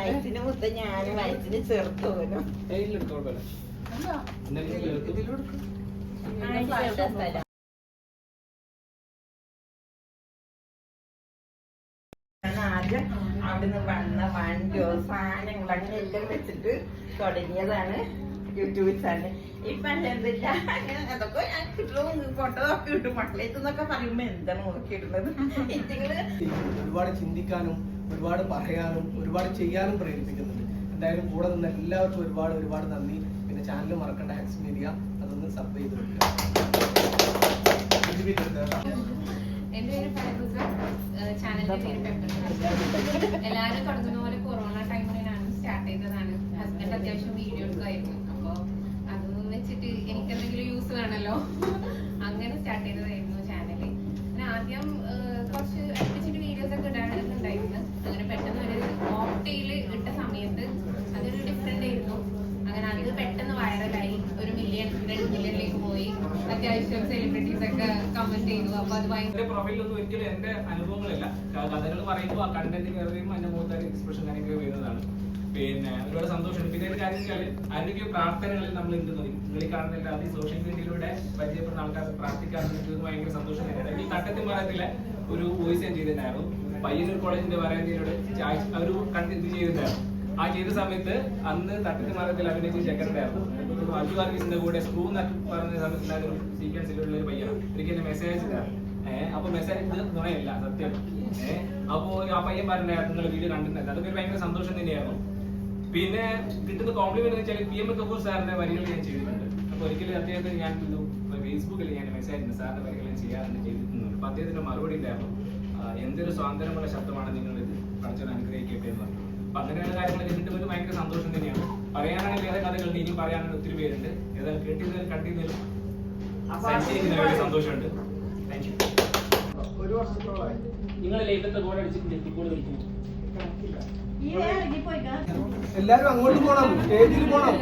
വയസ്സിന് മുത്ത ഞാനും വയസ്സിന് ചെറുത്തു പോലും ആദ്യം അവിടുന്ന് വന്ന വണ്ടിയോ സാധനങ്ങൾ അങ്ങനെ എല്ലാം വെച്ചിട്ട് തുടങ്ങിയതാണ് യൂട്യൂബ് ചാനൽ. ഇപ്പൊ എന്തില്ല അങ്ങനെ അതൊക്കെ ഞാൻ കിട്ടും ഫോട്ടോ ഒക്കെ ഇട്ടു മക്കളേത്തെന്നൊക്കെ പറയുമ്പോ എന്താണ് നോക്കിയിടുന്നത്. ഒരുപാട് ചിന്തിക്കാനും ഒരുപാട് പറയാനും ഒരുപാട് ചെയ്യാനും പ്രേരിപ്പിക്കുന്നുണ്ട്. എന്തായാലും കൂടെ നിന്ന് എല്ലാവർക്കും ഒരുപാട് ഒരുപാട് നന്ദി. പിന്നെ ചാനൽ മറക്കണ്ട ഹാക്സ് മീഡിയ, അതൊന്ന് സബ് ചെയ്ത് വെക്കുക. എന്റെ പേര് ഫൈറൂസ, ചാനലിന്റെ പേര് പെപ്പർ. എല്ലാവരും തുടങ്ങുന്ന പോലെ കൊറോണ ടൈമിലാണ് സ്റ്റാർട്ട് ചെയ്തതാണ്. ഹസ്ബൻഡ് അത്യാവശ്യം വീഡിയോ എടുക്കുമായിരുന്നു. അപ്പൊ അത് വെച്ചിട്ട് എനിക്ക് എന്തെങ്കിലും യൂസ് വേണമല്ലോ, അങ്ങനെ സ്റ്റാർട്ട് ചെയ്തതായിരുന്നു ചാനല്. ആദ്യം കുറച്ച് അടുപ്പിച്ചിട്ട് വീഡിയോസ് ഒക്കെ ഇടാനുണ്ടായിരുന്നു. അങ്ങനെ പെട്ടെന്ന് ഒരു മോക്ടെയിൽ ഇട്ട സമയത്ത് അതൊരു ഡിഫറെന്റ് ആയിരുന്നു. അങ്ങനെ അത് പെട്ടെന്ന് വൈറലായി, 1 മില്യൺ 2 മില്യണിലേക്ക് പോയി. അത്യാവശ്യം സെലിബ്രിറ്റീസ് ഒക്കെ കമന്റ് ചെയ്തു. അപ്പൊ അത് ഭയങ്കര പ്രൊഫൈലൊന്നും ഒരിക്കലും എന്റെ അനുഭവങ്ങളില്ല. കഥകൾ പറയുമ്പോൾ ആ കണ്ടന്റ് കയറിയും എന്റെ മുഖത്ത് എക്സ്പ്രഷൻ കാര്യങ്ങൾ വരുന്നതാണ്. പിന്നെ ഒരുപാട് സന്തോഷമുണ്ട്. പിന്നെ ഒരു കാര്യം വെച്ചാൽ ആരോഗ്യ പ്രാർത്ഥനകളിൽ നമ്മൾ എന്ത് മതി നിങ്ങൾ കാണുന്നില്ല, അത് സോഷ്യൽ മീഡിയയിലൂടെ പരിചയപ്പെടുന്ന ആൾക്കാർ പ്രാർത്ഥിക്കാറുണ്ട്. ഭയങ്കര സന്തോഷം തന്നെയാണ്. ഈ തട്ടത്തിൽ മരത്തിലെ ഒരു വോയിസ് ഞാൻ ചെയ്തിട്ടുണ്ടായിരുന്നു. പയ്യന്നൂർ കോളേജിന്റെ വരാതിയോട് ഒരു ഇത് ചെയ്തിട്ടുണ്ടായിരുന്നു. ആ ചെയ്ത സമയത്ത് അന്ന് തട്ടത്തിൽ മരത്തിൽ അഭിനയിച്ച ചെക്കനുണ്ടായിരുന്നു. അജു വർഗീസിന്റെ കൂടെ സ്ക്രൂ നട്ട് പറഞ്ഞ സമയത്ത് സീക്വൻസിലുള്ള ഒരു പയ്യനാണ്. എനിക്ക് എന്നെ മെസ്സേജ് അയച്ചിട്ടാണ്. അപ്പൊ മെസ്സേജ് ഇത് നുണയല്ല, സത്യം. അപ്പോ ആ പയ്യൻ പറഞ്ഞായിരുന്നു നിങ്ങൾ വീഡിയോ കണ്ടിട്ടുണ്ടായിരുന്നു. അതൊക്കെ ഭയങ്കര സന്തോഷം തന്നെയായിരുന്നു. പിന്നെ കിട്ടുന്ന കോംപ്ലിമെന്റ് വെച്ചാൽ PM കപൂർ സാറിന്റെ വരികൾ ഞാൻ ചെയ്തിട്ടുണ്ട്. അപ്പൊ ഒരിക്കലും അദ്ദേഹത്തിന് ഞാൻ ഫേസ്ബുക്കിൽ ഞാൻ മെസ്സേജ് സാറിന്റെ വരികൾ ഞാൻ ചെയ്യാറുണ്ട്, ചെയ്തിട്ടുണ്ട്. അപ്പൊ അദ്ദേഹത്തിന്റെ മറുപടി ഉണ്ടായിരുന്നു, എന്തൊരു സ്വാതന്ത്ര്യമുള്ള ശബ്ദമാണ് നിങ്ങൾ ഇത് പഠിച്ചത്, അനുഗ്രഹിക്കട്ടെ എന്ന് പറഞ്ഞു. അപ്പൊ അങ്ങനെയുള്ള കാര്യങ്ങളൊക്കെ കിട്ടുമ്പോൾ ഭയങ്കര സന്തോഷം തന്നെയാണ്. പറയാനാണെങ്കിൽ ഏറെ കഥകളുണ്ട്, ഇനിയും പറയാനുള്ള ഒത്തിരി പേരുണ്ട്. ഏതായാലും കേട്ടിരുന്നതിലും കണ്ടിരുന്നതിലും സഞ്ചരിക്കുന്നതിൽ സന്തോഷമുണ്ട്. Thank you. ഒരു വർഷത്തോളമായി നിങ്ങളുടെ ലൈഫിലത്തെ ഗോൾ അടിച്ചിട്ട് ഇപ്പോൾ കളിക്കുന്നു. എല്ലാരും അങ്ങോട്ട് പോണം, സ്റ്റേജിൽ പോണം.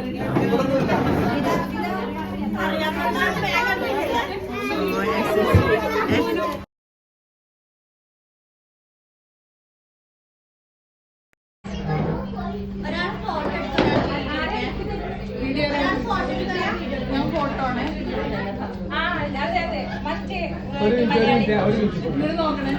നോക്കണേ.